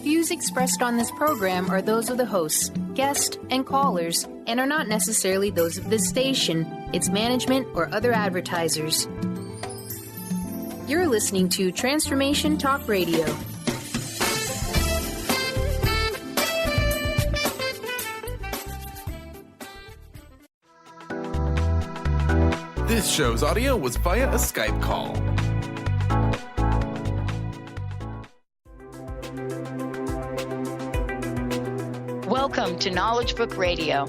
views expressed on this program are those of the hosts, guests, and callers, and are not necessarily those of this station, its management, or other advertisers. You're listening to Transformation Talk Radio. This show's audio was via a Skype call. Welcome to Knowledge Book Radio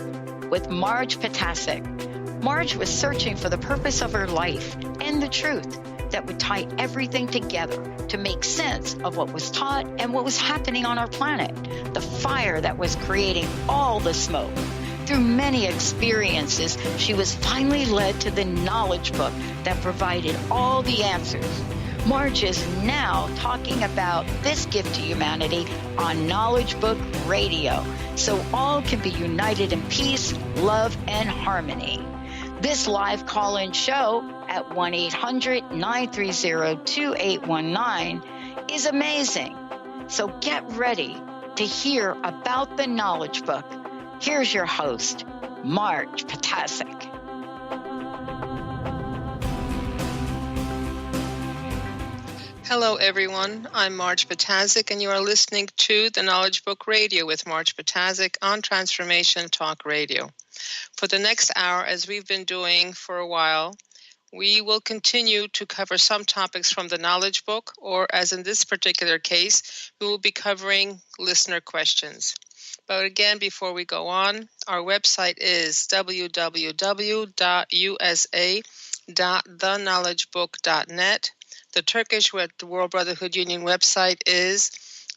with Marge Ptaszek. Marge was searching for the purpose of her life and the truth that would tie everything together to make sense of what was taught and what was happening on our planet, the fire that was creating all the smoke. Through many experiences, she was finally led to the knowledge book that provided all the answers. Marge is now talking about this gift to humanity on Knowledge Book Radio, so all can be united in peace, love, and harmony. This live call-in show at 1-800-930-2819 is amazing. So get ready to hear about the knowledge book. Here's your host, Marge Ptaszek. Hello, everyone. I'm Marge Ptaszek, and you are listening to the Knowledge Book Radio with Marge Ptaszek on Transformation Talk Radio. For the next hour, as we've been doing for a while, we will continue to cover some topics from the Knowledge Book, or as in this particular case, we will be covering listener questions. But again, before we go on, our website is www.usa.theknowledgebook.net. The Turkish World Brotherhood Union website is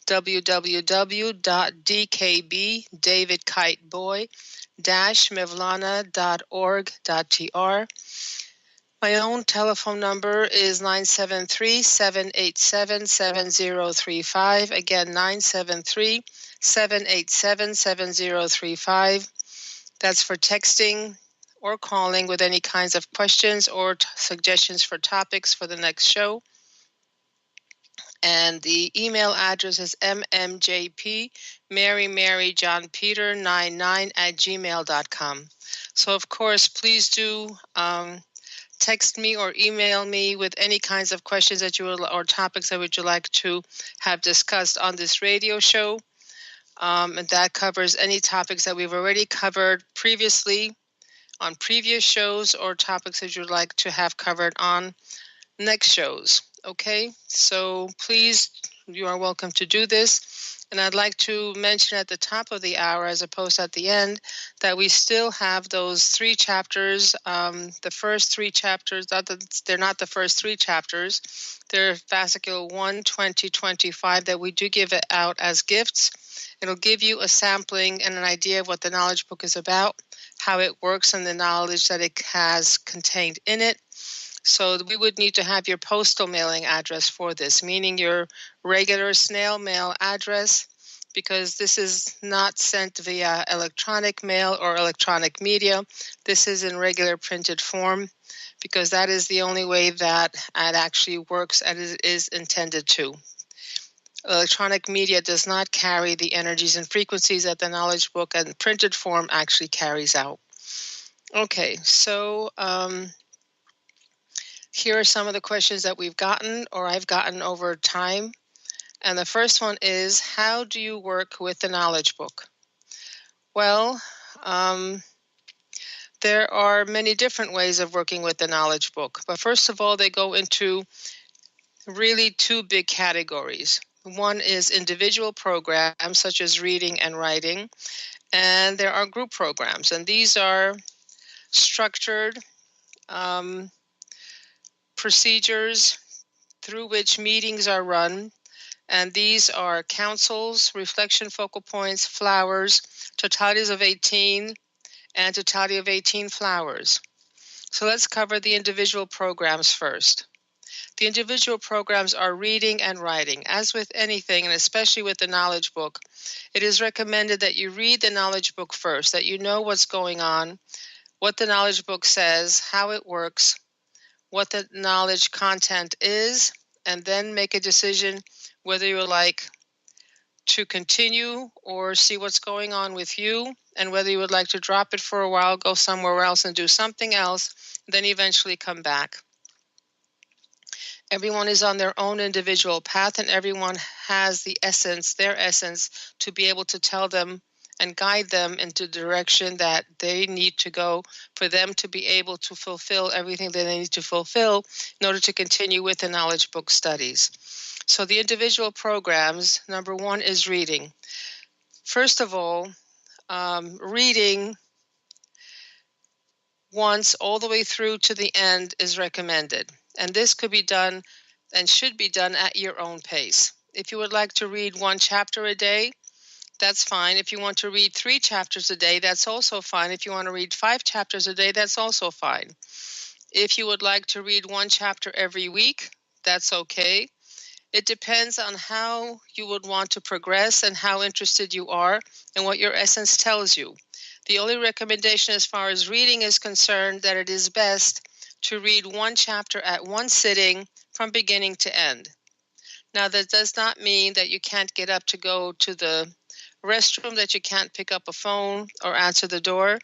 www.dkb-mevlana.org.tr. My own telephone number is 973-787-7035. Again, 973-787-7035. That's for texting or calling with any kinds of questions or suggestions for topics for the next show. And the email address is mmjp, Mary John Peter 99@gmail.com. So, of course, please do text me or email me with any kinds of questions that you will, or topics that would you like to have discussed on this radio show. And that covers any topics that we've already covered previously on previous shows, or topics that you'd like to have covered on next shows. Okay, so please, you are welcome to do this. And I'd like to mention at the top of the hour, as opposed to at the end, that we still have those 3 chapters. The first 3 chapters, they're not the first 3 chapters. They're fascicle 1, 20, 25 that we do give it out as gifts. It'll give you a sampling and an idea of what the knowledge book is about, how it works, and the knowledge that it has contained in it. So we would need to have your postal mailing address for this, meaning your regular snail mail address, because this is not sent via electronic mail or electronic media. This is in regular printed form, because that is the only way that it actually works as it is intended to. Electronic media does not carry the energies and frequencies that the knowledge book and printed form actually carries out. Okay, so here are some of the questions that we've gotten, or I've gotten over time. And the first one is, how do you work with the knowledge book? Well, there are many different ways of working with the knowledge book. But first of all, they go into really 2 big categories. One is individual programs, such as reading and writing. And there are group programs. And these are structured procedures through which meetings are run, and these are councils, reflection focal points, flowers, totalities of 18, and totality of 18 flowers. So let's cover the individual programs first. The individual programs are reading and writing. As with anything, and especially with the knowledge book, it is recommended that you read the knowledge book first, that you know what's going on, what the knowledge book says, how it works, what the knowledge content is, and then make a decision whether you would like to continue or see what's going on with you, and whether you would like to drop it for a while, go somewhere else and do something else, then eventually come back. Everyone is on their own individual path, and everyone has the essence, their essence, to be able to tell them and guide them into the direction that they need to go for them to be able to fulfill everything that they need to fulfill in order to continue with the knowledge book studies. So the individual programs, number one is reading. First of all, reading once all the way through to the end is recommended. And this could be done and should be done at your own pace. If you would like to read one chapter a day, that's fine. If you want to read 3 chapters a day, that's also fine. If you want to read 5 chapters a day, that's also fine. If you would like to read 1 chapter every week, that's okay. It depends on how you would want to progress and how interested you are and what your essence tells you. The only recommendation as far as reading is concerned that it is best to read 1 chapter at one sitting from beginning to end. Now, that does not mean that you can't get up to go to the restroom, that you can't pick up a phone or answer the door.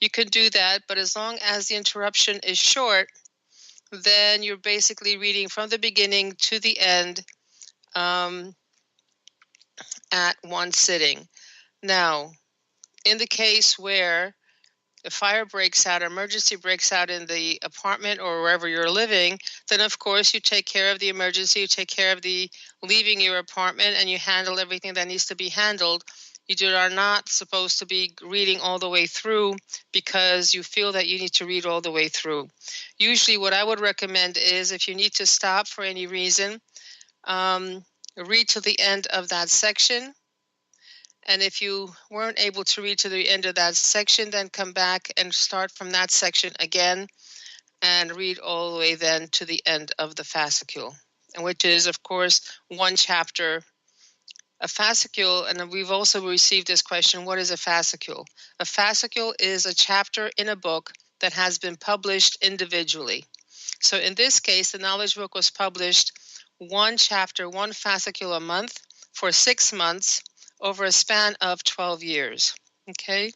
You can do that, but as long as the interruption is short, then you're basically reading from the beginning to the end at one sitting. Now, in the case where a fire breaks out, emergency breaks out in the apartment or wherever you're living, then of course you take care of the emergency, you take care of the leaving your apartment, and you handle everything that needs to be handled. You are not supposed to be reading all the way through because you feel that you need to read all the way through. Usually what I would recommend is, if you need to stop for any reason, read to the end of that section. And if you weren't able to read to the end of that section, then come back and start from that section again and read all the way then to the end of the fascicule, which is, of course, 1 chapter. A fascicule, and we've also received this question, what is a fascicule? A fascicule is a chapter in a book that has been published individually. So in this case, the knowledge book was published 1 chapter, 1 fascicule a month for 6 months, over a span of 12 years, okay?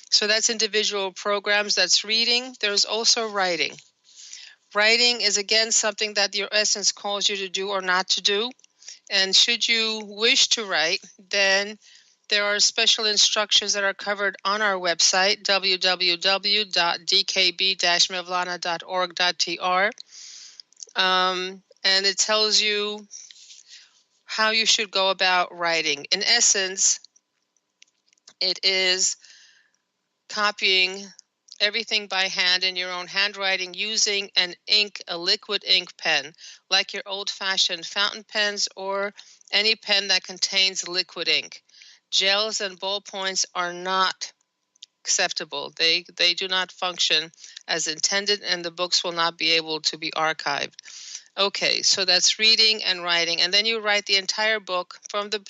So that's individual programs, that's reading. There's also writing. Writing is, again, something that your essence calls you to do or not to do. And should you wish to write, then there are special instructions that are covered on our website, www.dkb-mevlana.org.tr. And it tells you how you should go about writing. In essence, it is copying everything by hand in your own handwriting using a liquid ink pen, like your old-fashioned fountain pens or any pen that contains liquid ink. Gels and ballpoints are not acceptable. They do not function as intended, and the books will not be able to be archived. Okay, so that's reading and writing, and then you write the entire book from the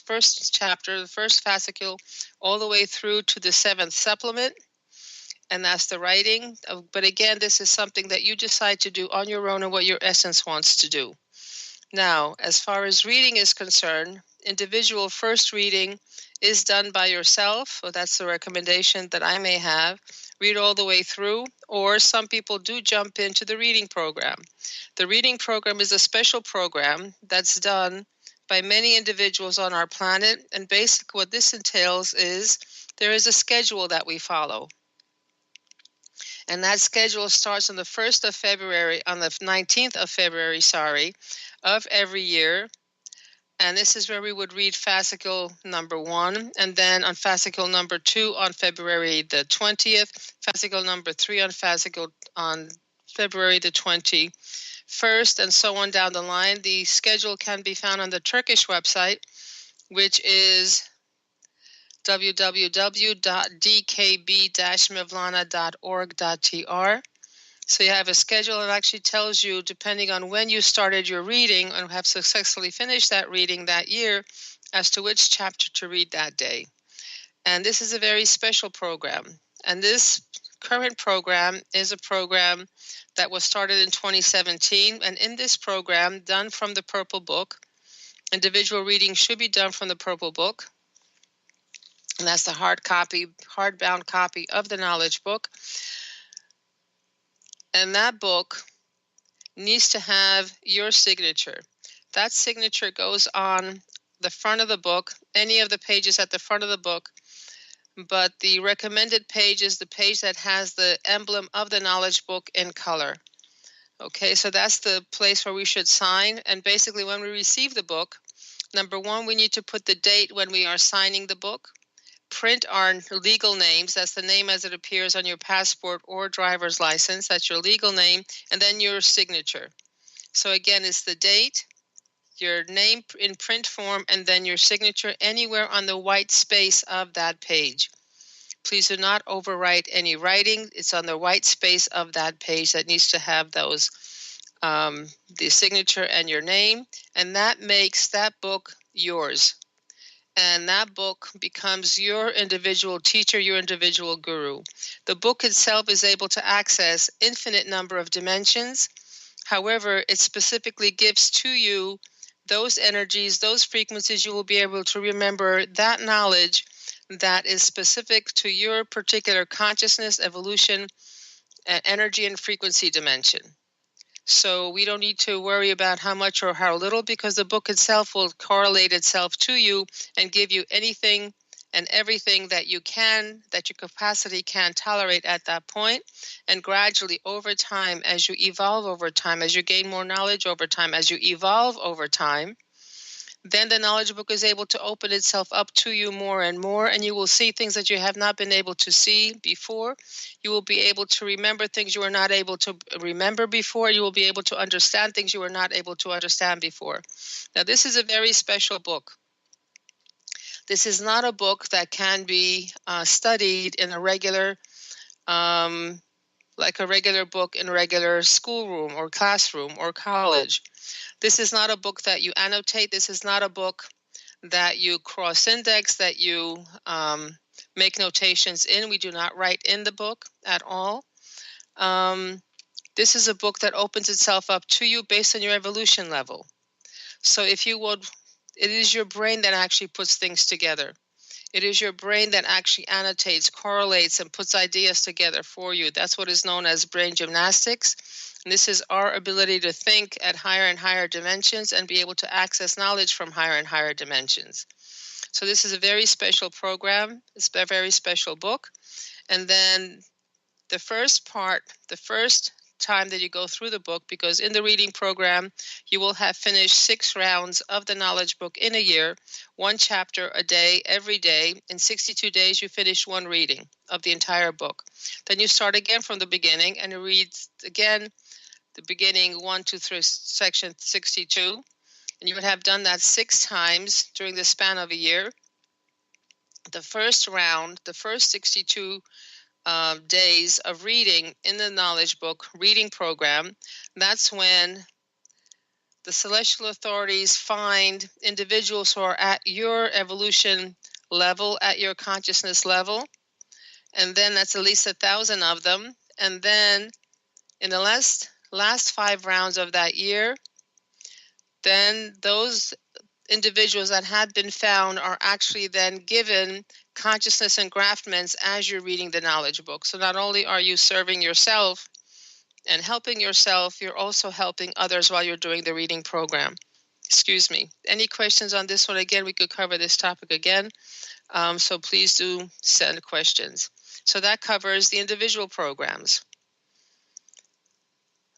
first chapter, the first fascicule, all the way through to the 7th supplement, and that's the writing. But again, this is something that you decide to do on your own and what your essence wants to do. Now, as far as reading is concerned, individual first reading is done by yourself, so that's the recommendation that I may have. Read all the way through, or some people do jump into the reading program. The reading program is a special program that's done by many individuals on our planet, and basically what this entails is there is a schedule that we follow. And that schedule starts on the 1st of February, on the 19th of February, of every year. And this is where we would read fascicule number 1, and then on fascicule number 2 on February the 20th, fascicule number 3 on February the 21st, and so on down the line. The schedule can be found on the Turkish website, which is www.dkb-mevlana.org.tr. So you have a schedule that actually tells you, depending on when you started your reading and have successfully finished that reading that year, as to which chapter to read that day. And this is a very special program. And this current program is a program that was started in 2017. And in this program, done from the Purple Book, Individual reading should be done from the Purple Book. And that's the hardbound copy of the knowledge book. And that book needs to have your signature. That signature goes on the front of the book, any of the pages at the front of the book, but the recommended page is the page that has the emblem of the knowledge book in color. Okay, so that's the place where we should sign. And basically, when we receive the book, number one, we need to put the date when we are signing the book. Print our legal names. That's the name as it appears on your passport or driver's license. That's your legal name. And then your signature. So again, it's the date, your name in print form, and then your signature anywhere on the white space of that page. Please do not overwrite any writing. It's on the white space of that page that needs to have those, the signature and your name. And that makes that book yours. And that book becomes your individual teacher, your individual guru. The book itself is able to access infinite number of dimensions. However, it specifically gives to you those energies, those frequencies. You will be able to remember that knowledge that is specific to your particular consciousness, evolution, and energy and frequency dimension. So we don't need to worry about how much or how little, because the book itself will correlate itself to you and give you anything and everything that you can, that your capacity can tolerate at that point. And gradually over time, as you evolve over time, as you gain more knowledge over time, as you evolve over time, then the knowledge book is able to open itself up to you more and more, and you will see things that you have not been able to see before. You will be able to remember things you were not able to remember before. You will be able to understand things you were not able to understand before. Now, this is a very special book. This is not a book that can be studied in a regular, like a regular book in a regular schoolroom or classroom or college. This is not a book that you annotate. This is not a book that you cross-index, that you make notations in. We do not write in the book at all. This is a book that opens itself up to you based on your evolution level. So if you would, it is your brain that actually puts things together. It is your brain that actually annotates, correlates, and puts ideas together for you. That's what is known as brain gymnastics. And this is our ability to think at higher and higher dimensions and be able to access knowledge from higher and higher dimensions. So this is a very special program. It's a very special book. And then the first time that you go through the book, because in the reading program, you will have finished 6 rounds of the knowledge book in a year, 1 chapter a day, every day. In 62 days, you finish 1 reading of the entire book. Then you start again from the beginning and you read again the beginning 1 to 3, section 62. And you would have done that 6 times during the span of a year. The first round, the first 62 days of reading in the knowledge book reading program, that's when the celestial authorities find individuals who are at your evolution level, at your consciousness level, and then that's at least 1,000 of them. And then in the last 5 rounds of that year, then those individuals that had been found are actually then given consciousness engraftments as you're reading the knowledge book. So not only are you serving yourself and helping yourself, you're also helping others while you're doing the reading program. Excuse me. Any questions on this one? Again, we could cover this topic again. So please do send questions. So that covers the individual programs.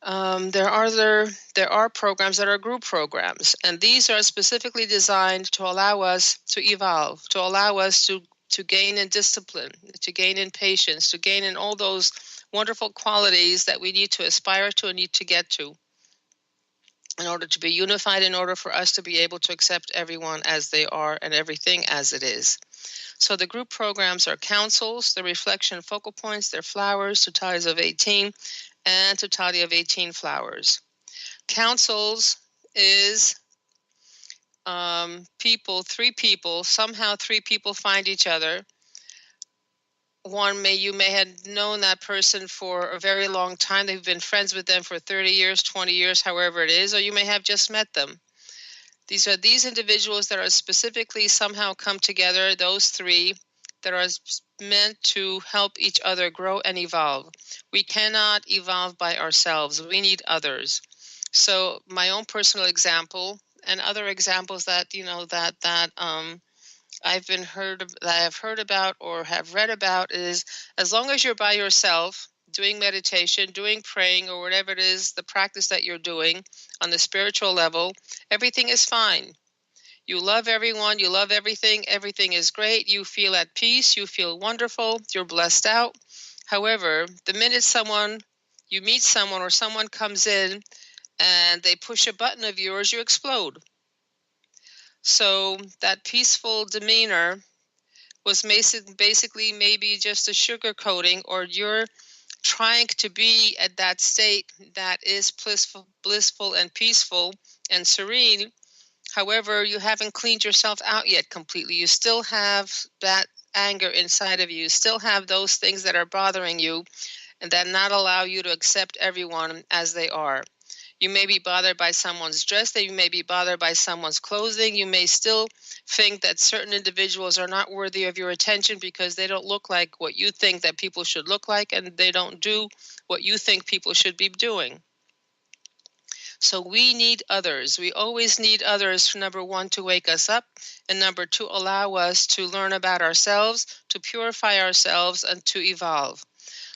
There are programs that are group programs, and these are specifically designed to allow us to evolve, to allow us to gain in discipline, to gain in patience, to gain in all those wonderful qualities that we need to aspire to and need to get to in order to be unified, in order for us to be able to accept everyone as they are and everything as it is. So the group programs are councils, the reflection focal points, they're flowers, totalities of 18, and totality of 18 flowers. Councils is people, 3 people, somehow 3 people find each other. You may have known that person for a very long time. They've been friends with them for 30 years, 20 years, however it is, or you may have just met them. These are these individuals that are specifically somehow come together, those three, that are meant to help each other grow and evolve. We cannot evolve by ourselves. We need others. So my own personal example and other examples that, I have heard about or have read about is, as long as you're by yourself doing meditation, doing praying, or whatever it is, the practice that you're doing on the spiritual level, everything is fine. You love everyone, you love everything, everything is great, you feel at peace, you feel wonderful, you're blessed out. However, the minute you meet someone or someone comes in and they push a button of yours, you explode. So that peaceful demeanor was basically maybe just a sugarcoating, or you're trying to be at that state that is blissful and peaceful and serene. However, you haven't cleaned yourself out yet completely. You still have that anger inside of you. You still have those things that are bothering you and that not allow you to accept everyone as they are. You may be bothered by someone's dress, that you may be bothered by someone's clothing. You may still think that certain individuals are not worthy of your attention because they don't look like what you think that people should look like, and they don't do what you think people should be doing. So we need others. We always need others, number one, to wake us up, and number two, allow us to learn about ourselves, to purify ourselves, and to evolve.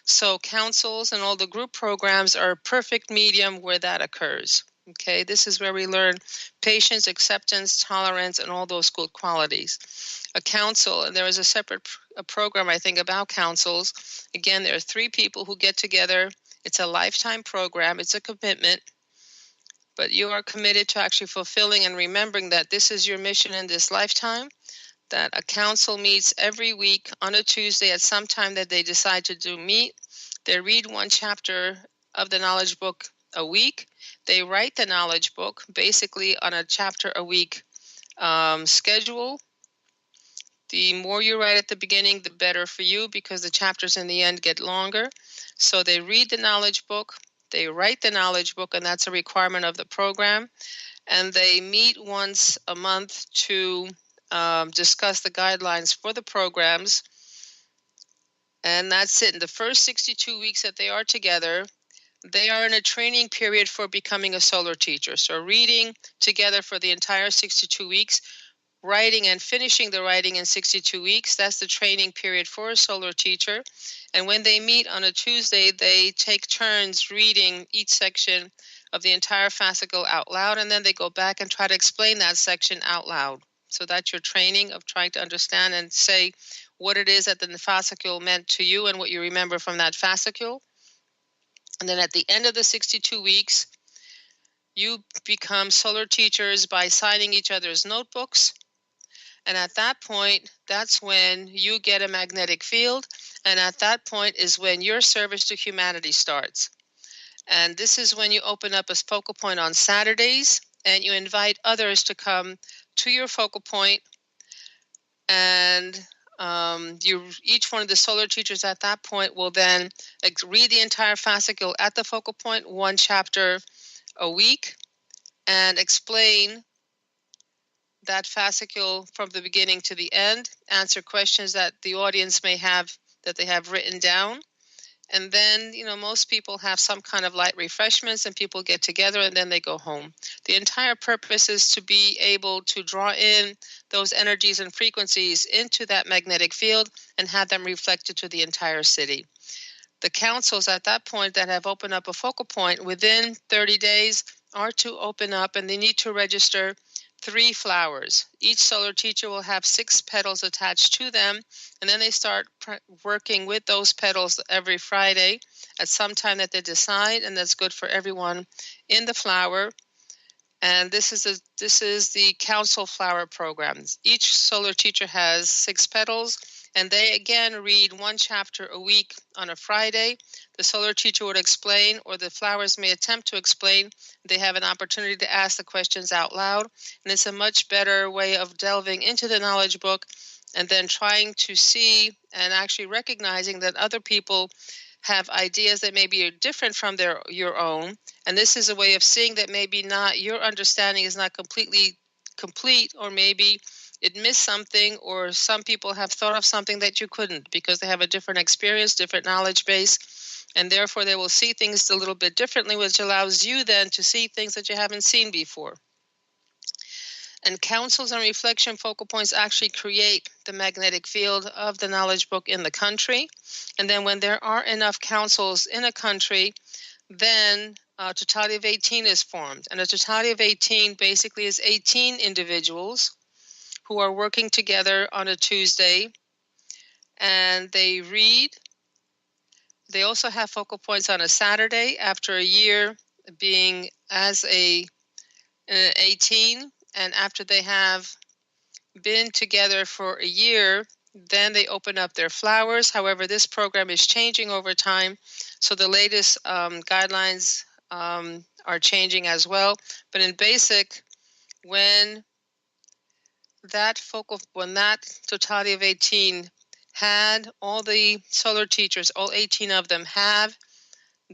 So councils and all the group programs are a perfect medium where that occurs. Okay, this is where we learn patience, acceptance, tolerance, and all those good qualities. A council, and there is a separate program, I think, about councils. Again, there are three people who get together. It's a lifetime program. It's a commitment. But you are committed to actually fulfilling and remembering that this is your mission in this lifetime, that a council meets every week on a Tuesday at some time that they decide to meet. They read one chapter of the knowledge book a week. They write the knowledge book basically on a chapter a week schedule. The more you write at the beginning, the better for you, because the chapters in the end get longer. So they read the knowledge book, they write the knowledge book, and that's a requirement of the program. And they meet once a month to discuss the guidelines for the programs. And that's it. In the first 62 weeks that they are together, they are in a training period for becoming a solar teacher. So reading together for the entire 62 weeks, writing and finishing the writing in 62 weeks. That's the training period for a solar teacher. And when they meet on a Tuesday, they take turns reading each section of the entire fascicle out loud, and then they go back and try to explain that section out loud. So that's your training of trying to understand and say what it is that the fasccle meant to you and what you remember from that fasccle. And then at the end of the 62 weeks, you become solar teachers by signing each other's notebooks. And at that point, that's when you get a magnetic field. And at that point is when your service to humanity starts. And this is when you open up a focal point on Saturdays, and you invite others to come to your focal point. And each one of the solar teachers at that point will then read the entire fascicle at the focal point, one chapter a week, and explain that fascicle from the beginning to the end, answer questions that the audience may have that they have written down. And then, most people have some kind of light refreshments, and people get together and then they go home. The entire purpose is to be able to draw in those energies and frequencies into that magnetic field and have them reflected to the entire city. The councils at that point that have opened up a focal point within 30 days are to open up, and they need to register 3 flowers. Each solar teacher will have 6 petals attached to them, and then they start working with those petals every Friday at some time that they decide, and that's good for everyone in the flower. And this is the council flower program. Each solar teacher has 6 petals, and they again read one chapter a week on a Friday. The solar teacher would explain, or the flowers may attempt to explain. They have an opportunity to ask the questions out loud, and it's a much better way of delving into the knowledge book and then trying to see and actually recognizing that other people have ideas that maybe are different from your own. And this is a way of seeing that maybe not your understanding is not completely complete, or maybe it missed something, or some people have thought of something that you couldn't because they have a different experience, different knowledge base, and therefore they will see things a little bit differently, which allows you then to see things that you haven't seen before. And councils and reflection focal points actually create the magnetic field of the knowledge book in the country. And then when there are enough councils in a country, then a totality of 18 is formed. And a totality of 18 basically is 18 individuals who are working together on a Tuesday, and they read. They also have focal points on a Saturday after a year being as an 18, and after they have been together for a year, then they open up their flowers. However, this program is changing over time, so the latest guidelines are changing as well. But in basic, when that totality of 18 had all the solar teachers, all 18 of them have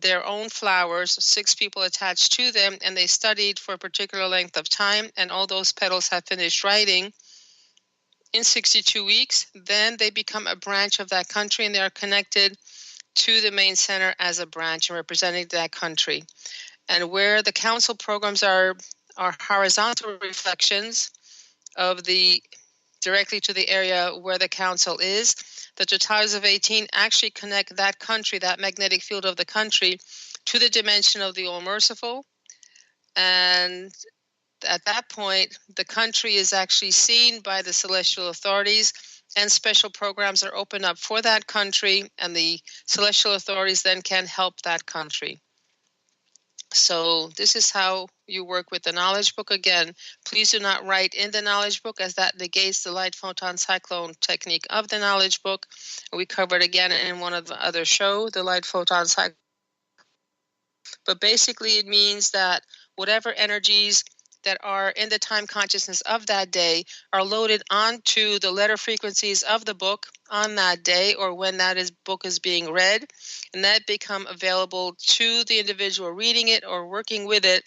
their own flowers, 6 people attached to them, and they studied for a particular length of time, and all those petals have finished writing in 62 weeks, then they become a branch of that country, and they are connected to the main center as a branch and representing that country. And where the council programs are horizontal reflections of the directly to the area where the council is, the totalities of 18 actually connect that country, that magnetic field of the country, to the dimension of the All-Merciful. And at that point, the country is actually seen by the celestial authorities, and special programs are opened up for that country, and the celestial authorities then can help that country. So this is how you work with the knowledge book. Again, please do not write in the knowledge book, as that negates the light photon cyclone technique of the knowledge book. We covered again in one of the other show, the light photon cyclone. But basically it means that whatever energies that are in the time consciousness of that day are loaded onto the letter frequencies of the book on that day, or when book is being read, and that become available to the individual reading it or working with it,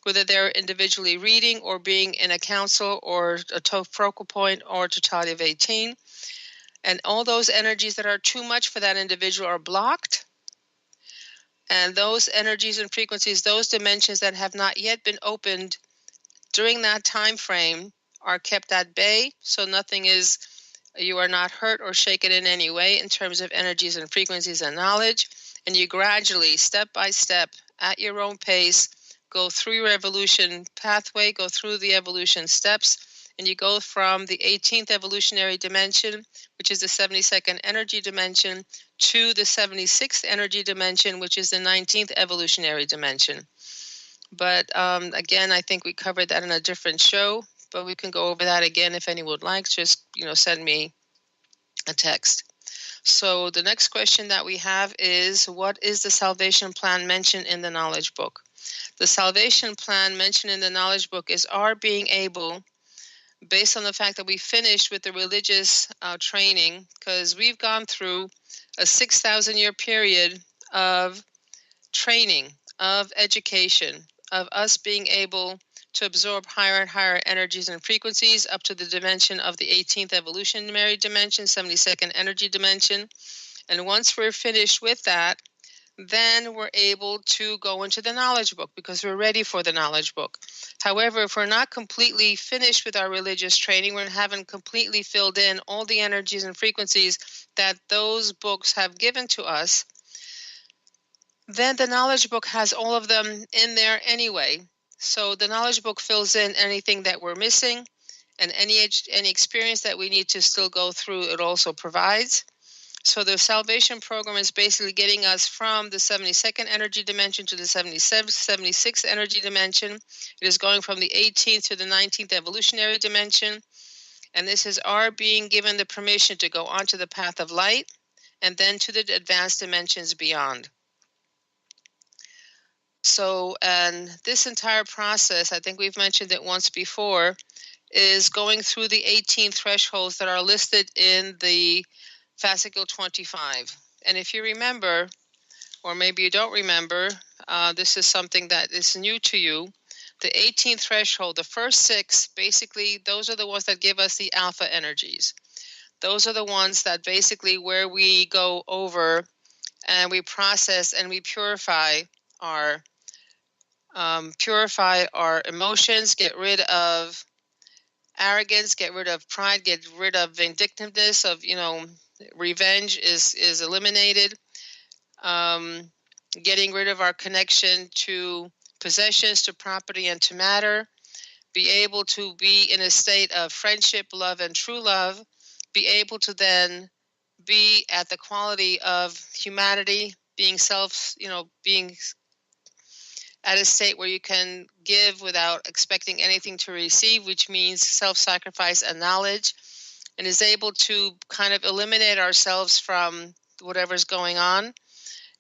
whether they're individually reading or being in a council or a focal point or totality of 18. And all those energies that are too much for that individual are blocked. And those energies and frequencies, those dimensions that have not yet been opened during that time frame, are kept at bay, so you are not hurt or shaken in any way in terms of energies and frequencies and knowledge. And you gradually, step by step, at your own pace, go through your evolution pathway, go through the evolution steps, and you go from the 18th evolutionary dimension, which is the 72nd energy dimension, to the 76th energy dimension, which is the 19th evolutionary dimension. But again, I think we covered that in a different show, but we can go over that again if anyone would like. Just send me a text. So the next question that we have is, what is the salvation plan mentioned in the knowledge book? The salvation plan mentioned in the knowledge book is our being able, based on the fact that we finished with the religious training, because we've gone through a 6,000-year period of training, of education, of us being able to absorb higher and higher energies and frequencies up to the dimension of the 18th evolutionary dimension, 72nd energy dimension. And once we're finished with that, then we're able to go into the knowledge book because we're ready for the knowledge book. However, if we're not completely finished with our religious training, we haven't completely filled in all the energies and frequencies that those books have given to us, then the knowledge book has all of them in there anyway. So the knowledge book fills in anything that we're missing, and any experience that we need to still go through, it also provides. So the salvation program is basically getting us from the 72nd energy dimension to the 76th energy dimension. It is going from the 18th to the 19th evolutionary dimension. And this is our being given the permission to go onto the path of light and then to the advanced dimensions beyond. So, and this entire process, I think we've mentioned it once before, is going through the 18 thresholds that are listed in the fascicle 25. And if you remember, or maybe you don't remember, this is something that is new to you. the 18th threshold, the first 6, basically, those are the ones that give us the alpha energies. Those are the ones that basically where we go over and we process and we purify our emotions, get rid of arrogance, get rid of pride, get rid of vindictiveness, of, revenge is eliminated. Getting rid of our connection to possessions, to property, and to matter. Be able to be in a state of friendship, love, and true love. Be able to then be at the quality of humanity, being being at a state where you can give without expecting anything to receive, which means self-sacrifice and knowledge, and is able to kind of eliminate ourselves from whatever's going on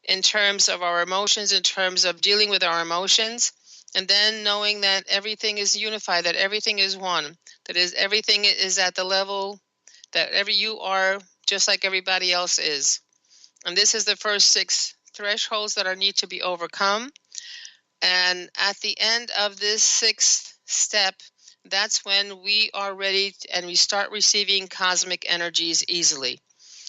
in terms of our emotions, in terms of dealing with our emotions, and then knowing that everything is unified, that everything is one, that is everything is at the level that you are just like everybody else is. And this is the first 6 thresholds that are need to be overcome. And at the end of this 6th step, that's when we are ready and we start receiving cosmic energies easily.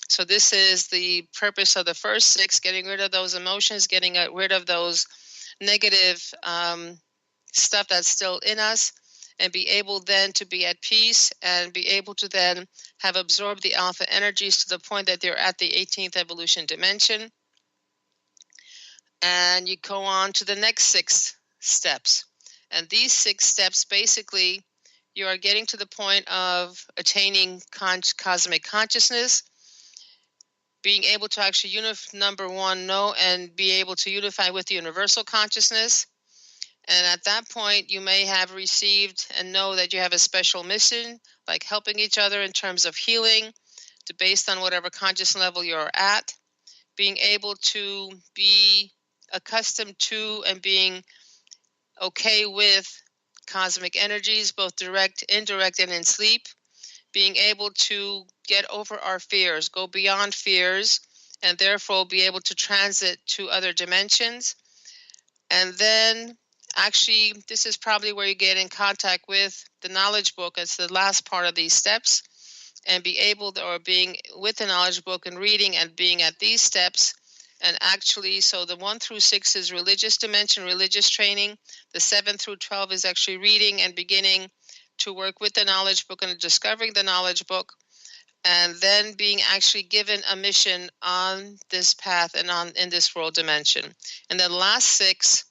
So this is the purpose of the first 6, getting rid of those emotions, getting rid of those negative stuff that's still in us, and be able then to be at peace and be able to then have absorbed the alpha energies to the point that they're at the 18th evolution dimension. And you go on to the next 6 steps. And these 6 steps, basically, you are getting to the point of attaining cosmic consciousness, being able to actually number 1, know and be able to unify with the universal consciousness. And at that point, you may have received and know that you have a special mission, like helping each other in terms of healing, based on whatever conscious level you're at, being able to be accustomed to and being okay with cosmic energies, both direct, indirect, and in sleep, being able to get over our fears, go beyond fears, and therefore be able to transit to other dimensions. And then actually, this is probably where you get in contact with the knowledge book. It's the last part of these steps, and be able to, or being with the knowledge book and reading and being at these steps. And actually, so the 1 through 6 is religious dimension, religious training. The 7 through 12 is actually reading and beginning to work with the knowledge book and discovering the knowledge book, and then being actually given a mission on this path and in this world dimension. And the last 6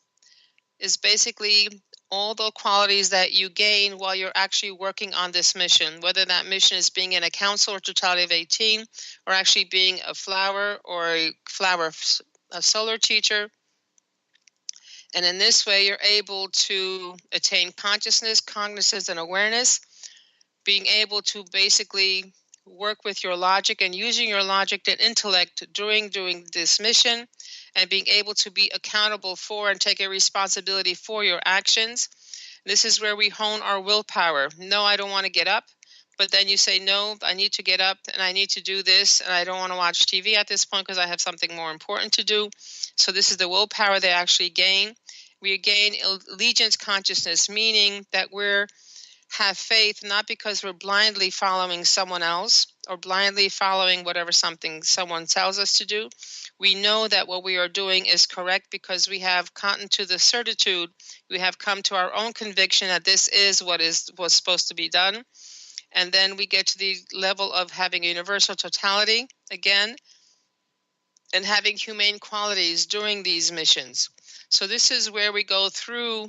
is basically all the qualities that you gain while you're actually working on this mission, whether that mission is being in a council or totality of 18, or actually being a flower or a solar teacher. And in this way, you're able to attain consciousness, cognizance, and awareness, being able to basically work with your logic and using your logic and intellect during this mission, and being able to be accountable for and take a responsibility for your actions. This is where we hone our willpower. No, I don't want to get up. But then you say, no, I need to get up and I need to do this. And I don't want to watch TV at this point because I have something more important to do. So this is the willpower they actually gain. We gain allegiance consciousness, meaning that we're have faith, not because we're blindly following someone else or blindly following whatever someone tells us to do. We know that what we are doing is correct because we have gotten to the certitude, we have come to our own conviction that this is what was supposed to be done. And then we get to the level of having a universal totality again and having humane qualities during these missions. So this is where we go through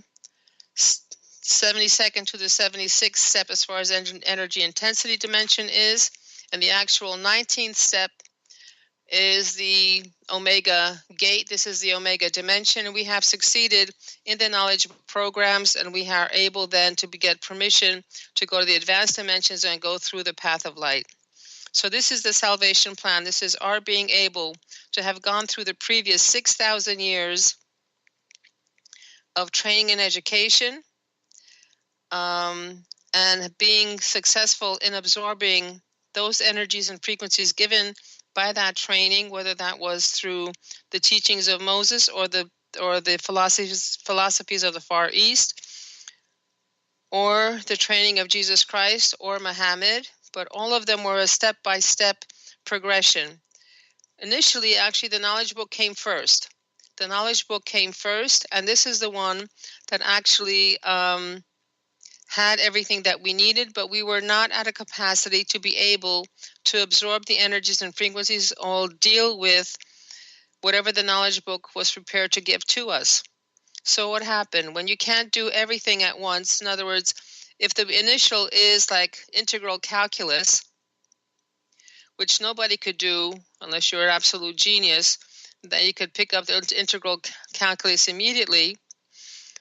72nd to the 76th step as far as energy intensity dimension is. And the actual 19th step is the Omega gate. This is the Omega dimension. We have succeeded in the knowledge programs, and we are able then to get permission to go to the advanced dimensions and go through the path of light. So this is the salvation plan. This is our being able to have gone through the previous 6,000 years of training and education, and being successful in absorbing those energies and frequencies given by that training, whether that was through the teachings of Moses or the philosophies of the Far East, or the training of Jesus Christ or Muhammad, but all of them were a step-by-step progression. Initially, actually, the knowledge book came first. The knowledge book came first, and this is the one that actually had everything that we needed, but we were not at a capacity to be able to absorb the energies and frequencies or deal with whatever the knowledge book was prepared to give to us. So what happened? When you can't do everything at once, in other words, if the initial is like integral calculus, which nobody could do unless you're an absolute genius, that you could pick up the integral calculus immediately,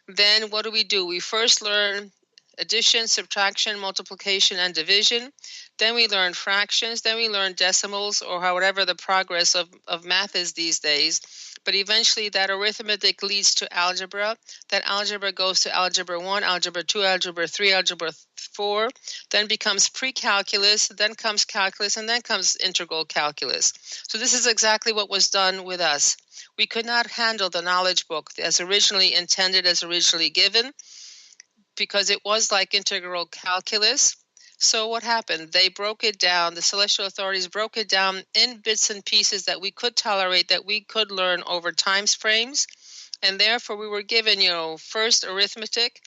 then what do? We first learn addition, subtraction, multiplication, and division. Then we learn fractions. Then we learn decimals, or however the progress of math is these days. But eventually that arithmetic leads to algebra. That algebra goes to algebra 1, algebra 2, algebra 3, algebra 4, then becomes pre-calculus, then comes calculus, and then comes integral calculus. So this is exactly what was done with us. We could not handle the knowledge book as originally intended, as originally given, because it was like integral calculus. So what happened? They broke it down. The celestial authorities broke it down in bits and pieces that we could tolerate, that we could learn over time frames. And therefore we were given, first arithmetic,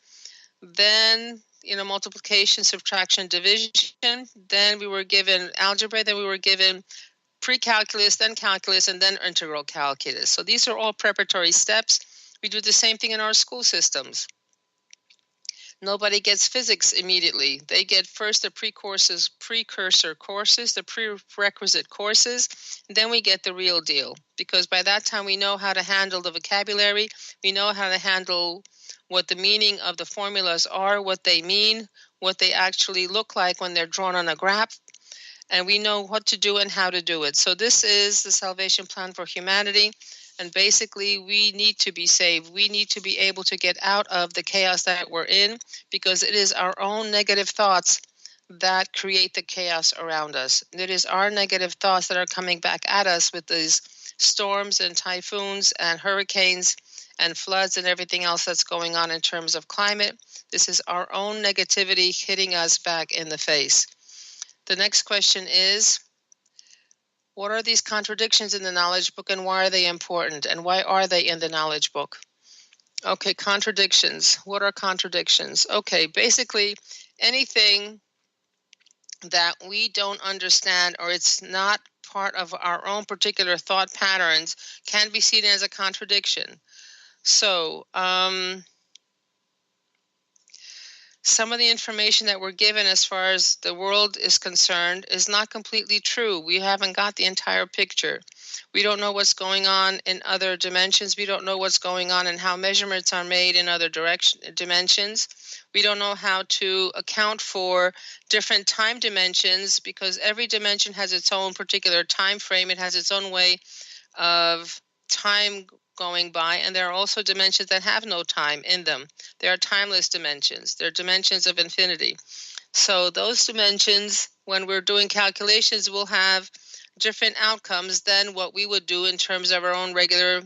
then, multiplication, subtraction, division. Then we were given algebra. Then we were given pre-calculus, then calculus, and then integral calculus. So these are all preparatory steps. We do the same thing in our school systems. Nobody gets physics immediately. They get first the precursor courses, the prerequisite courses, and then we get the real deal. Because by that time we know how to handle the vocabulary, we know how to handle what the meaning of the formulas are, what they mean, what they actually look like when they're drawn on a graph, and we know what to do and how to do it. So this is the salvation plan for humanity. And basically, we need to be saved. We need to be able to get out of the chaos that we're in, because it is our own negative thoughts that create the chaos around us. It is our negative thoughts that are coming back at us with these storms and typhoons and hurricanes and floods and everything else that's going on in terms of climate. This is our own negativity hitting us back in the face. The next question is, what are these contradictions in the knowledge book, and why are they important, and why are they in the knowledge book? Okay, contradictions. What are contradictions? Okay, basically anything that we don't understand, or it's not part of our own particular thought patterns, can be seen as a contradiction. So, some of the information that we're given as far as the world is concerned is not completely true. We haven't got the entire picture. We don't know what's going on in other dimensions. We don't know what's going on and how measurements are made in other dimensions. We don't know how to account for different time dimensions, because every dimension has its own particular time frame. It has its own way of time going by, and there are also dimensions that have no time in them. There are timeless dimensions. They're dimensions of infinity. So those dimensions, when we're doing calculations, will have different outcomes than what we would do in terms of our own regular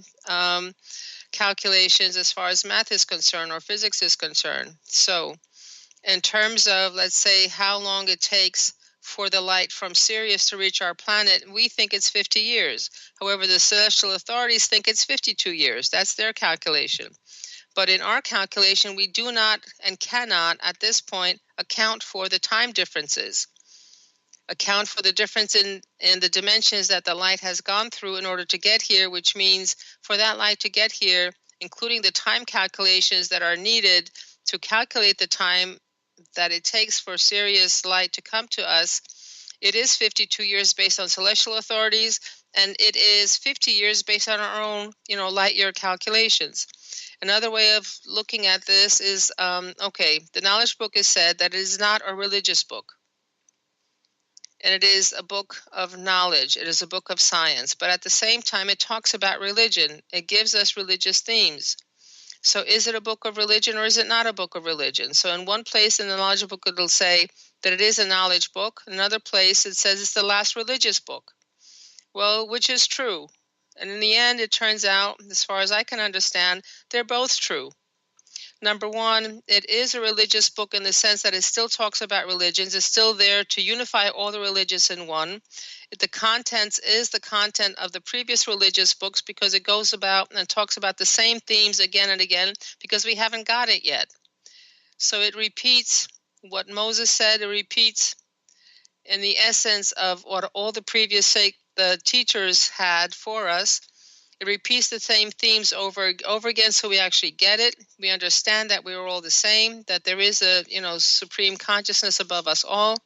calculations as far as math is concerned or physics is concerned. So in terms of, let's say, how long it takes for the light from Sirius to reach our planet, we think it's 50 years. However, the celestial authorities think it's 52 years. That's their calculation. But in our calculation, we do not and cannot, at this point, account for the time differences. Account for the difference in the dimensions that the light has gone through in order to get here, which means for that light to get here, including the time calculations that are needed to calculate the time that it takes for Sirius light to come to us, it is 52 years based on celestial authorities, and it is 50 years based on our own, light year calculations. Another way of looking at this is, the knowledge book is said that it is not a religious book. And it is a book of knowledge. It is a book of science. But at the same time, it talks about religion. It gives us religious themes. So is it a book of religion, or is it not a book of religion? So in one place in the knowledge book, it'll say that it is a knowledge book. In another place, it says it's the last religious book. Well, which is true? And in the end, it turns out, as far as I can understand, they're both true. Number one, it is a religious book in the sense that it still talks about religions. It's still there to unify all the religions in one. The contents is the content of the previous religious books because it goes about and talks about the same themes again and again because we haven't got it yet. So it repeats what Moses said. It repeats in the essence of what all the previous the teachers had for us. It repeats the same themes over again, so we actually get it. We understand that we are all the same, that there is a supreme consciousness above us all,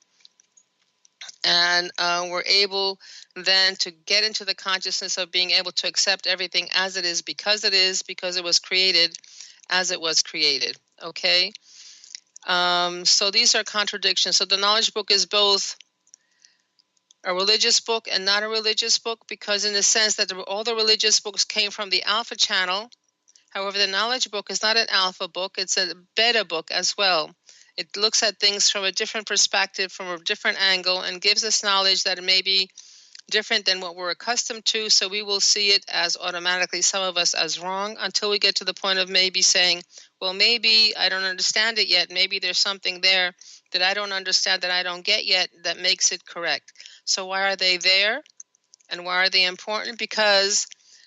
and we're able then to get into the consciousness of being able to accept everything as it is, because it was created as it was created. Okay, so these are contradictions. So the knowledge book is both a religious book and not a religious book, because in the sense that all the religious books came from the alpha channel. However, the knowledge book is not an alpha book, it's a beta book as well. It looks at things from a different perspective, from a different angle, and gives us knowledge that may be different than what we're accustomed to, so we will see it as automatically, some of us, as wrong, until we get to the point of maybe saying, well, maybe I don't understand it yet. Maybe there's something there that I don't understand, that I don't get yet, that makes it correct. So why are they there? And why are they important? Because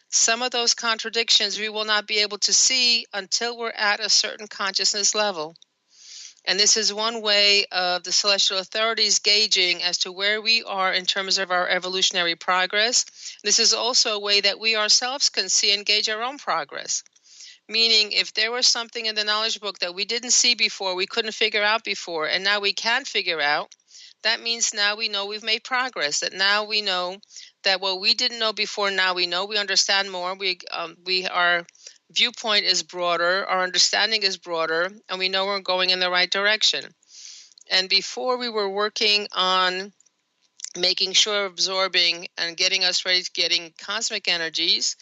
some of those contradictions we will not be able to see until we're at a certain consciousness level. And this is one way of the celestial authorities gauging as to where we are in terms of our evolutionary progress. This is also a way that we ourselves can see and gauge our own progress. Meaning, if there was something in the knowledge book that we didn't see before, we couldn't figure out before, and now we can figure out, that means now we know we've made progress, that now we know that what we didn't know before, now we know, we understand more, our viewpoint is broader, our understanding is broader, and we know we're going in the right direction. And before we were working on making sure absorbing and getting us ready to getting cosmic energies,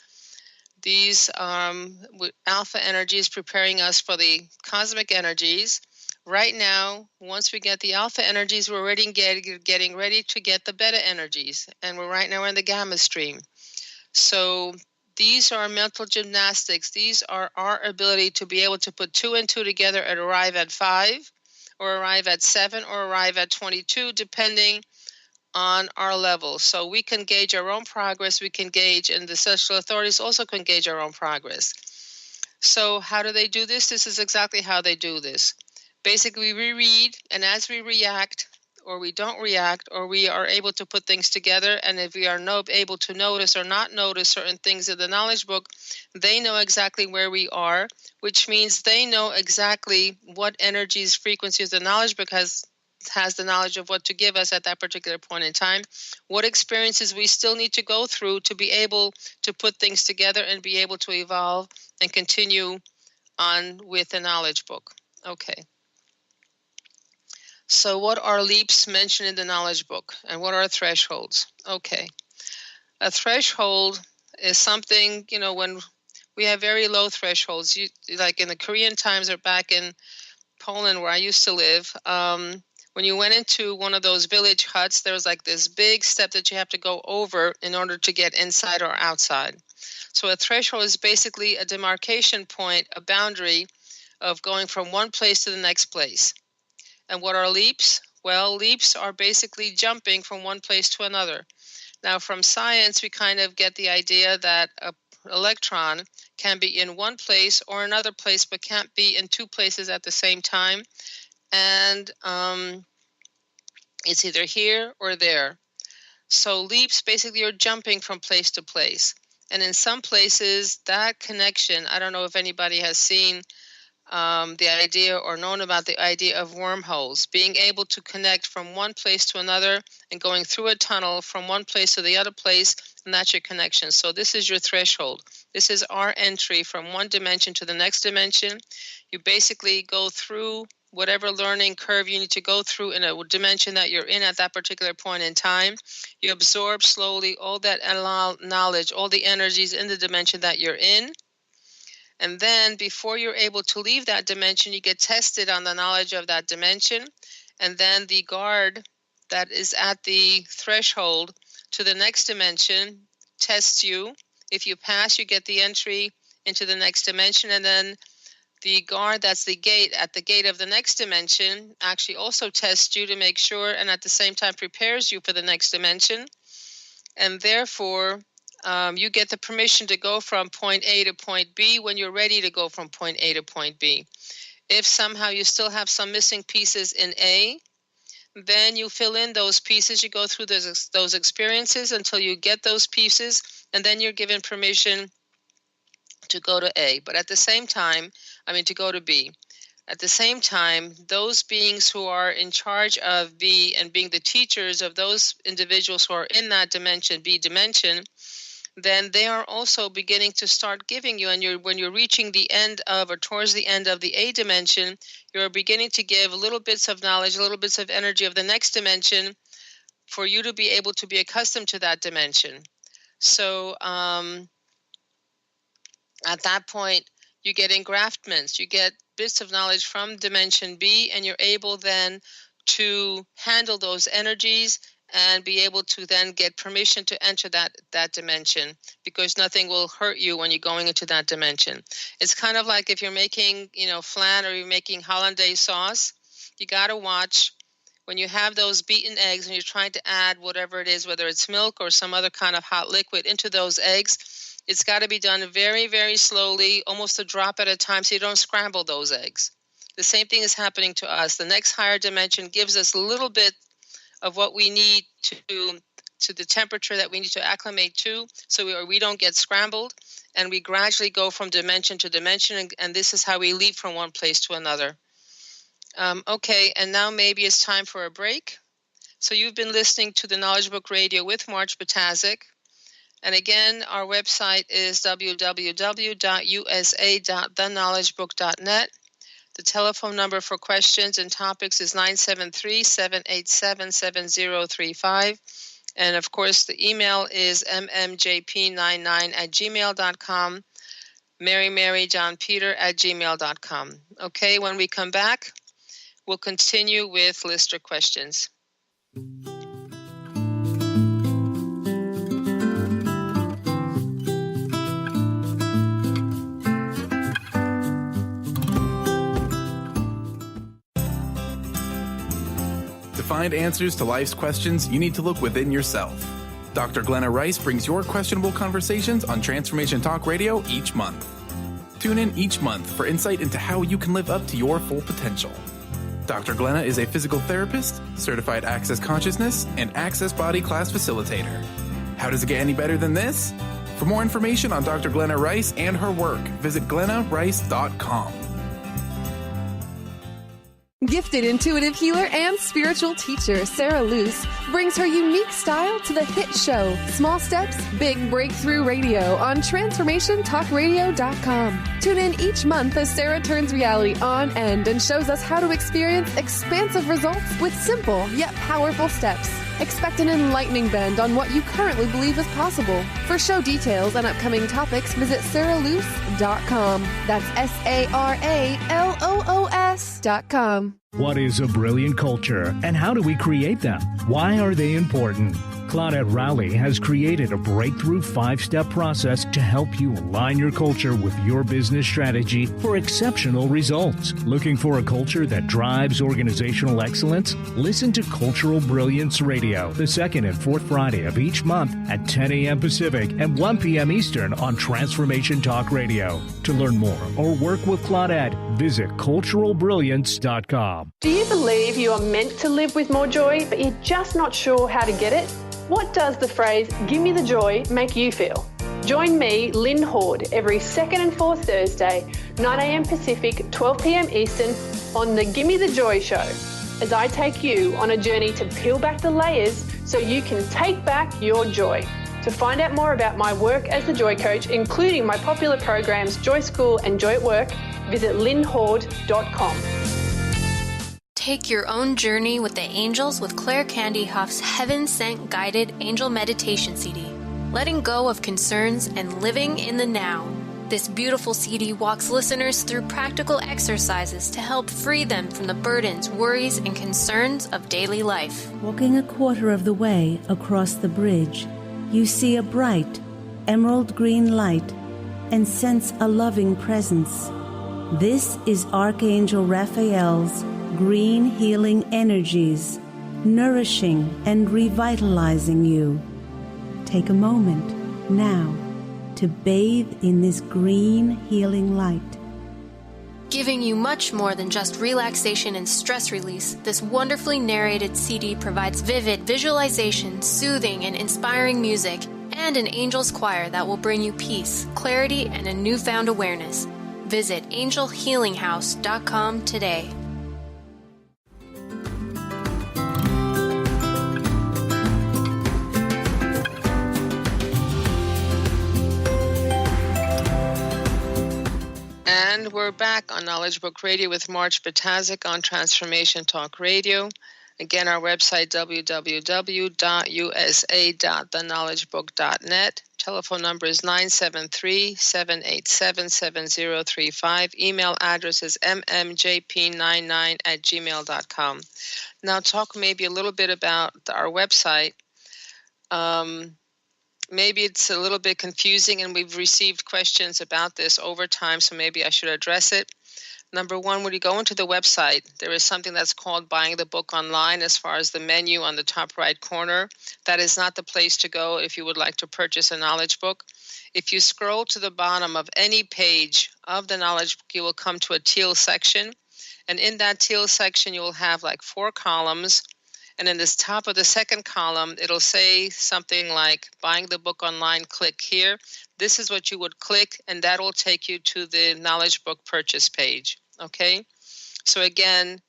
these alpha energies preparing us for the cosmic energies. Right now, once we get the alpha energies, we're already getting ready to get the beta energies. And we're right now in the gamma stream. So these are mental gymnastics. These are our ability to be able to put 2 and 2 together and arrive at 5, or arrive at 7, or arrive at 22, depending on our level. So we can gauge our own progress. We can gauge, and the celestial authorities also can gauge our own progress. So how do they do this? This is exactly how they do this. Basically, we read, and as we react, or we don't react, or we are able to put things together, and if we are able to notice or not notice certain things in the knowledge book, they know exactly where we are, which means they know exactly what energies, frequencies the knowledge book has the knowledge of what to give us at that particular point in time, what experiences we still need to go through to be able to put things together and be able to evolve and continue on with the knowledge book. Okay. So what are leaps mentioned in the knowledge book, and what are thresholds? Okay. A threshold is something, when we have very low thresholds, like in the Korean times or back in Poland where I used to live, when you went into one of those village huts, there was like this big step that you have to go over in order to get inside or outside. So a threshold is basically a demarcation point, a boundary of going from one place to the next place. And what are leaps? Well, leaps are basically jumping from one place to another. Now, from science, we kind of get the idea that an electron can be in one place or another place, but can't be in 2 places at the same time. And it's either here or there. So leaps basically are jumping from place to place. And in some places, that connection, I don't know if anybody has seen the idea or known about the idea of wormholes, being able to connect from one place to another and going through a tunnel from one place to the other place, and that's your connection. So this is your threshold. This is our entry from one dimension to the next dimension. You basically go through whatever learning curve you need to go through in a dimension that you're in at that particular point in time. You absorb slowly all that knowledge, all the energies in the dimension that you're in. And then before you're able to leave that dimension, you get tested on the knowledge of that dimension. And then the guard that is at the threshold to the next dimension tests you. If you pass, you get the entry into the next dimension. And then The guard that's the gate at the gate of the next dimension actually also tests you to make sure, and at the same time prepares you for the next dimension. And therefore, you get the permission to go from point A to point B when you're ready to go from point A to point B. If somehow you still have some missing pieces in A, then you fill in those pieces. You go through those experiences until you get those pieces, and then you're given permission to go to A. But at the same time, to go to B. At the same time, those beings who are in charge of B and being the teachers of those individuals who are in that dimension, B dimension, then they are also beginning to start giving you, and when you're reaching the end of or towards the end of the A dimension, you're beginning to give little bits of knowledge, little bits of energy of the next dimension for you to be able to be accustomed to that dimension. So at that point, you get engraftments, you get bits of knowledge from dimension B, and you're able then to handle those energies and be able to then get permission to enter that dimension, because nothing will hurt you when you're going into that dimension. It's kind of like if you're making, flan, or you're making hollandaise sauce, you got to watch when you have those beaten eggs and you're trying to add whatever it is, whether it's milk or some other kind of hot liquid into those eggs. It's got to be done very, very slowly, almost a drop at a time, so you don't scramble those eggs. The same thing is happening to us. The next higher dimension gives us a little bit of what we need to the temperature that we need to acclimate to, so we don't get scrambled, and we gradually go from dimension to dimension, and this is how we leap from one place to another. Okay, and now maybe it's time for a break. So you've been listening to the Knowledge Book Radio with Marge Ptaszek. And again, our website is www.usa.theknowledgebook.net. The telephone number for questions and topics is 973-787-7035. And of course, the email is mmjp99@gmail.com, maryjohnpeter@gmail.com. Okay, when we come back, we'll continue with listener questions. To find answers to life's questions, you need to look within yourself. Dr. Glenna Rice brings your questionable conversations on Transformation Talk Radio each month. Tune in each month for insight into how you can live up to your full potential. Dr. Glenna is a physical therapist, certified Access Consciousness, and Access Body Class facilitator. How does it get any better than this? For more information on Dr. Glenna Rice and her work, visit glennarice.com. Gifted intuitive healer and spiritual teacher Sarah Luce brings her unique style to the hit show Small Steps, Big Breakthrough Radio on TransformationTalkRadio.com. Tune in each month as Sarah turns reality on end and shows us how to experience expansive results with simple yet powerful steps. Expect an enlightening bend on what you currently believe is possible. For show details and upcoming topics, visit sarahluce.com. That's SARALOOS.com. What is a brilliant culture, and how do we create them? Why are they important? Claudette Rowley has created a breakthrough 5-step process to help you align your culture with your business strategy for exceptional results. Looking for a culture that drives organizational excellence? Listen to Cultural Brilliance Radio, the second and fourth Friday of each month at 10 a.m. Pacific and 1 p.m. Eastern on Transformation Talk Radio. To learn more or work with Claudette, visit culturalbrilliance.com. Do you believe you are meant to live with more joy, but you're just not sure how to get it? What does the phrase, "give me the joy," make you feel? Join me, Lynn Horde, every second and fourth Thursday, 9 a.m. Pacific, 12 p.m. Eastern, on the Gimme the Joy Show, as I take you on a journey to peel back the layers so you can take back your joy. To find out more about my work as the Joy Coach, including my popular programs Joy School and Joy at Work, visit lynnhorde.com. Take your own journey with the angels with Claire Candy Huff's Heaven Sent Guided Angel Meditation CD. Letting go of concerns and living in the now. This beautiful CD walks listeners through practical exercises to help free them from the burdens, worries, and concerns of daily life. Walking a quarter of the way across the bridge, you see a bright, emerald green light and sense a loving presence. This is Archangel Raphael's green healing energies, nourishing and revitalizing you. Take a moment now to bathe in this green healing light. Giving you much more than just relaxation and stress release, this wonderfully narrated CD provides vivid visualization, soothing and inspiring music, and an angel's choir that will bring you peace, clarity, and a newfound awareness. Visit angelhealinghouse.com today. And we're back on Knowledge Book Radio with Marge Ptaszek on Transformation Talk Radio. Again, our website, www.usa.theknowledgebook.net. Telephone number is 973-787-7035. Email address is mmjp99@gmail.com. Now, talk maybe a little bit about our website. Maybe it's a little bit confusing, and we've received questions about this over time, so maybe I should address it. Number one, when you go into the website, there is something that's called buying the book online as far as the menu on the top right corner. That is not the place to go if you would like to purchase a knowledge book. If you scroll to the bottom of any page of the knowledge book, you will come to a teal section. And in that teal section, you will have like 4 columns. And in this top of the second column, it'll say something like, buying the book online, click here. This is what you would click, and that will take you to the knowledge book purchase page, okay? So again,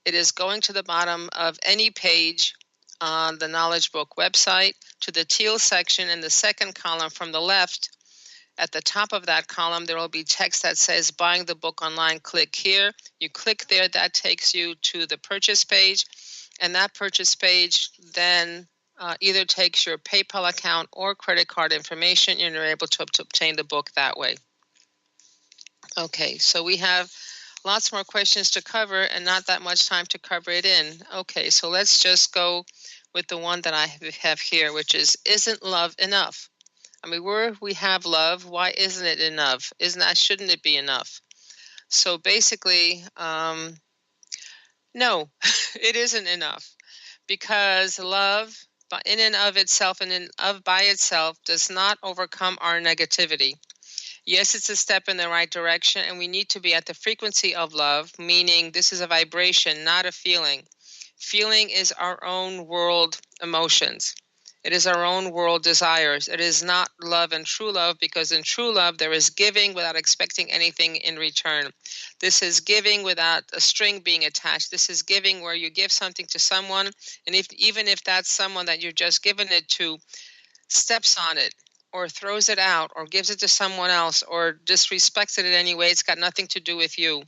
it is going to the bottom of any page on the knowledge book website to the teal section in the second column from the left. At the top of that column, there will be text that says, buying the book online, click here. You click there, that takes you to the purchase page. And that purchase page then either takes your PayPal account or credit card information, and you're able to obtain the book that way. Okay, so we have lots more questions to cover and not that much time to cover it in. Okay, so let's just go with the one that I have here, which is, isn't love enough? I mean, where we have love, why isn't it enough? Shouldn't it be enough? So basically, no, it isn't enough, because love in and of itself and by itself does not overcome our negativity. Yes, it's a step in the right direction, and we need to be at the frequency of love, meaning this is a vibration, not a feeling. Feeling is our own world emotions. It is our own world desires. It is not love and true love, because in true love, there is giving without expecting anything in return. This is giving without a string being attached. This is giving where you give something to someone, and even if that's someone that you've just given it to steps on it or throws it out or gives it to someone else or disrespects it in any way, it's got nothing to do with you.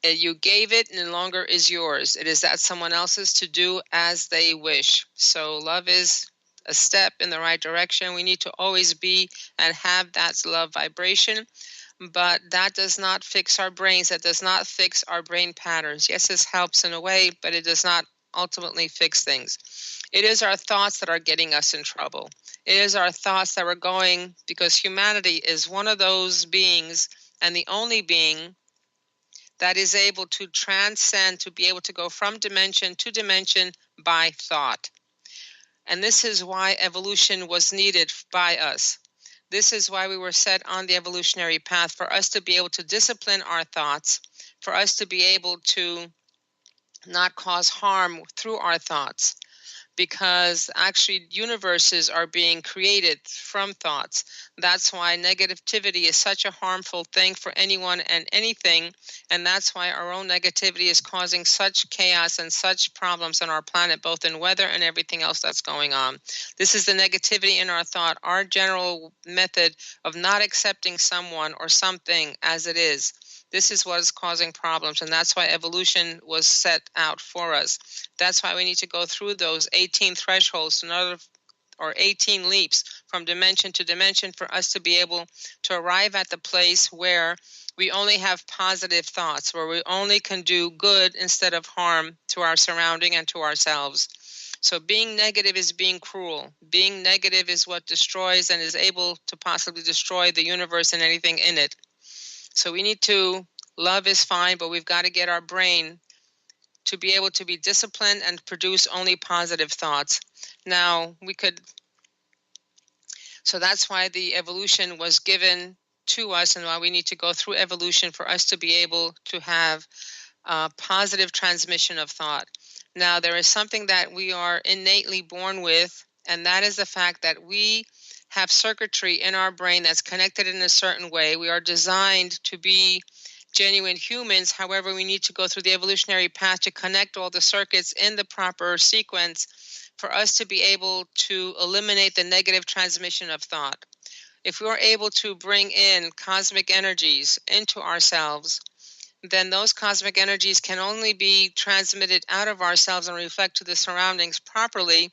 You gave it, and no longer is yours. It is that someone else's to do as they wish. So love is a step in the right direction. We need to always be and have that love vibration, but that does not fix our brains. That does not fix our brain patterns. Yes, this helps in a way, but it does not ultimately fix things. It is our thoughts that are getting us in trouble. It is our thoughts that we're going, because humanity is one of those beings, and the only being that is able to transcend, to be able to go from dimension to dimension by thought. And this is why evolution was needed by us. This is why we were set on the evolutionary path, for us to be able to discipline our thoughts, for us to be able to not cause harm through our thoughts. Because actually universes are being created from thoughts. That's why negativity is such a harmful thing for anyone and anything, and that's why our own negativity is causing such chaos and such problems on our planet, both in weather and everything else that's going on. This is the negativity in our thought, our general method of not accepting someone or something as it is. This is what is causing problems, and that's why evolution was set out for us. That's why we need to go through those 18 thresholds or 18 leaps from dimension to dimension for us to be able to arrive at the place where we only have positive thoughts, where we only can do good instead of harm to our surrounding and to ourselves. So being negative is being cruel. Being negative is what destroys and is able to possibly destroy the universe and anything in it. So we need to Love is fine, but we've got to get our brain to be able to be disciplined and produce only positive thoughts. Now, so that's why the evolution was given to us, and why we need to go through evolution for us to be able to have positive transmission of thought. Now, there is something that we are innately born with, and that is the fact that we have circuitry in our brain that's connected in a certain way. We are designed to be genuine humans. However, we need to go through the evolutionary path to connect all the circuits in the proper sequence for us to be able to eliminate the negative transmission of thought. If we are able to bring in cosmic energies into ourselves, then those cosmic energies can only be transmitted out of ourselves and reflect to the surroundings properly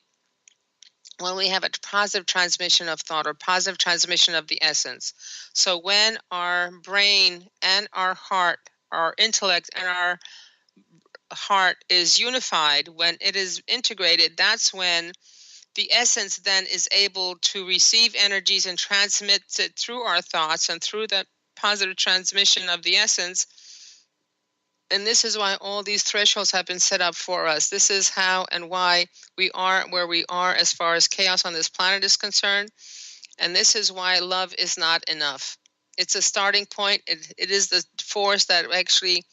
when we have a positive transmission of thought or positive transmission of the essence. So when our brain and our heart, our intellect and our heart is unified, when it is integrated, that's when the essence then is able to receive energies and transmit it through our thoughts and through that positive transmission of the essence. And this is why all these thresholds have been set up for us. This is how and why we are where we are as far as chaos on this planet is concerned. And this is why love is not enough. It's a starting point. It is the force that actually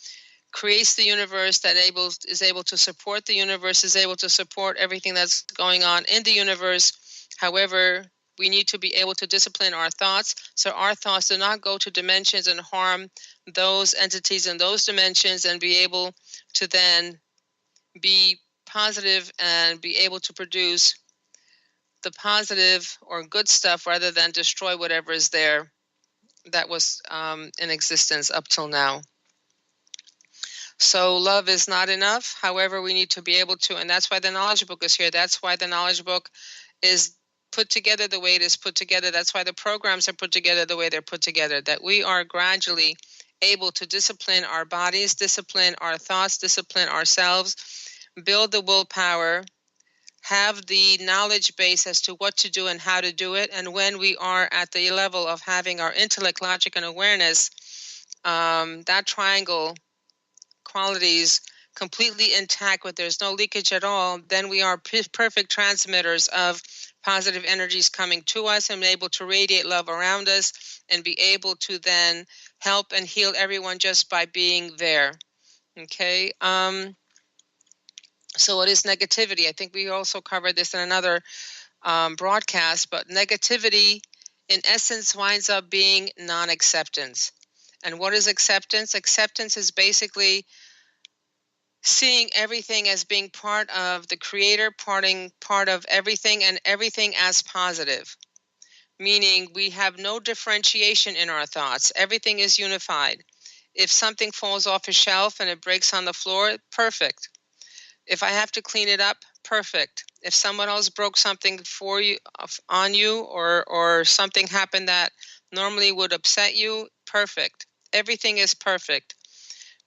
creates the universe, that is able to support the universe, is able to support everything that's going on in the universe. However, we need to be able to discipline our thoughts so our thoughts do not go to dimensions and harm those entities in those dimensions, and be able to then be positive and be able to produce the positive or good stuff rather than destroy whatever is there that was in existence up till now. So love is not enough. However, we need to be able to, and that's why the knowledge book is here. That's why the knowledge book is put together the way it is put together. That's why the programs are put together the way they're put together, that we are gradually able to discipline our bodies, discipline our thoughts, discipline ourselves, build the willpower, have the knowledge base as to what to do and how to do it. And when we are at the level of having our intellect, logic, and awareness, that triangle qualities completely intact, where there's no leakage at all, then we are perfect transmitters of positive energies coming to us and able to radiate love around us and be able to then help and heal everyone just by being there. Okay. So what is negativity? I think we also covered this in another broadcast, but negativity in essence winds up being non-acceptance. And what is acceptance? Acceptance is basically seeing everything as being part of the creator, part of everything, and everything as positive. Meaning we have no differentiation in our thoughts. Everything is unified. If something falls off a shelf and it breaks on the floor, perfect. If I have to clean it up, perfect. If someone else broke something for you, on you, or something happened that normally would upset you, perfect. Everything is perfect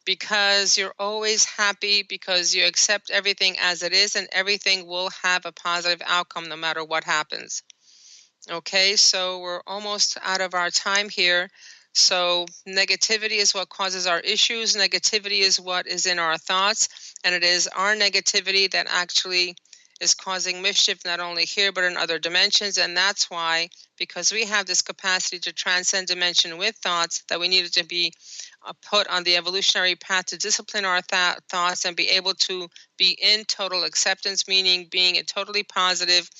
because you're always happy, because you accept everything as it is, and everything will have a positive outcome no matter what happens. Okay, so we're almost out of our time here. So negativity is what causes our issues. Negativity is what is in our thoughts, and it is our negativity that actually is causing mischief not only here but in other dimensions. And that's why, because we have this capacity to transcend dimension with thoughts, that we needed to be put on the evolutionary path to discipline our thoughts and be able to be in total acceptance, meaning being a totally positive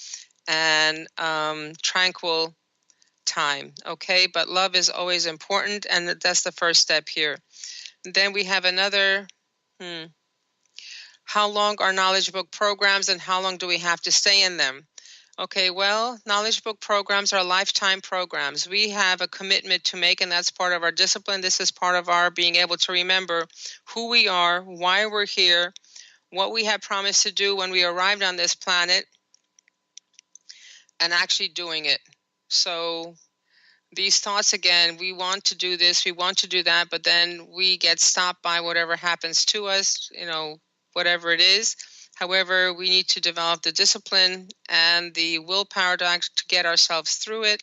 and tranquil time. Okay, but love is always important, and that's the first step here. Then we have another, how long are knowledge book programs and how long do we have to stay in them? Okay, well, knowledge book programs are lifetime programs. We have a commitment to make, and that's part of our discipline. This is part of our being able to remember who we are, why we're here, what we have promised to do when we arrived on this planet, and actually doing it. So these thoughts, again, we want to do this, we want to do that, but then we get stopped by whatever happens to us, whatever it is. However, we need to develop the discipline and the willpower to get ourselves through it.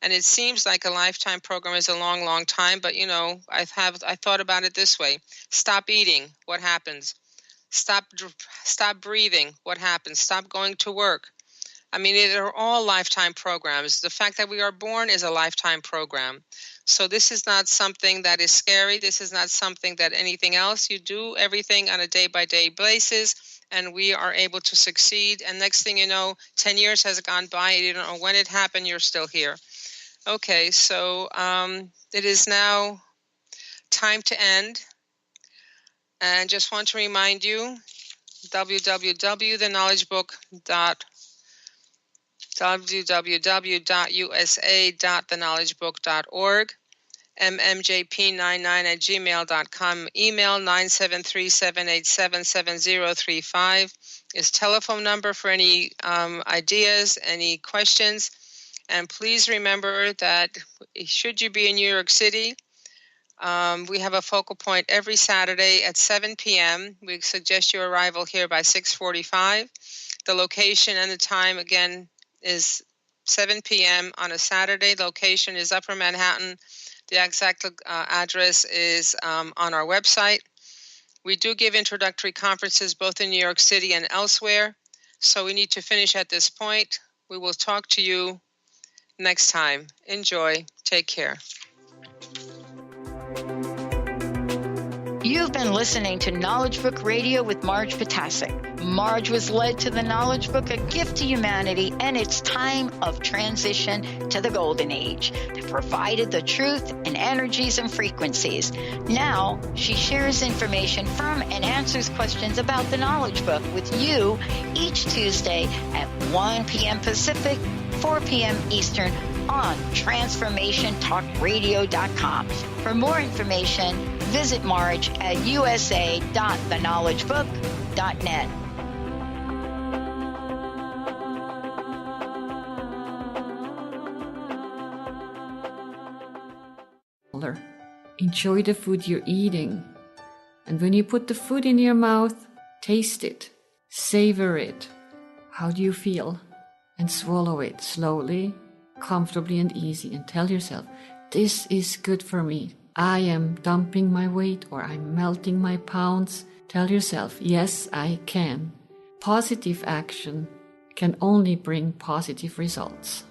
And it seems like a lifetime program is a long, long time, but I thought about it this way. Stop eating, what happens? Stop breathing, what happens? Stop going to work. I mean, they're all lifetime programs. The fact that we are born is a lifetime program. So this is not something that is scary. This is not something that anything else. You do everything on a day-by-day basis, and we are able to succeed. And next thing you know, 10 years has gone by. You don't know when it happened. You're still here. Okay, so it is now time to end. And just want to remind you, www.thenknowledgebook.usa.thenknowledgebook.org, mmjp99@gmail.com, email 973-787-7035 is telephone number for any ideas, any questions. And please remember that should you be in New York City, we have a focal point every Saturday at 7 p.m. We suggest your arrival here by 6:45. The location and the time, again, is 7 p.m. on a Saturday. Location is Upper Manhattan. The exact address is on our website. We do give introductory conferences both in New York City and elsewhere. So we need to finish at this point. We will talk to you next time. Enjoy. Take care. You've been listening to Knowledge Book Radio with Marge Ptaszek. Marge was led to the Knowledge Book, a gift to humanity, and its time of transition to the Golden Age that provided the truth and energies and frequencies. Now, she shares information from and answers questions about the Knowledge Book with you each Tuesday at 1 p.m. Pacific, 4 p.m. Eastern on TransformationTalkRadio.com. For more information, visit Marge at usa.theknowledgebook.net. Enjoy the food you're eating. And when you put the food in your mouth, taste it, savor it. How do you feel? And swallow it slowly, comfortably and easy, and tell yourself, this is good for me. I am dumping my weight or I'm melting my pounds. Tell yourself, yes, I can. Positive action can only bring positive results.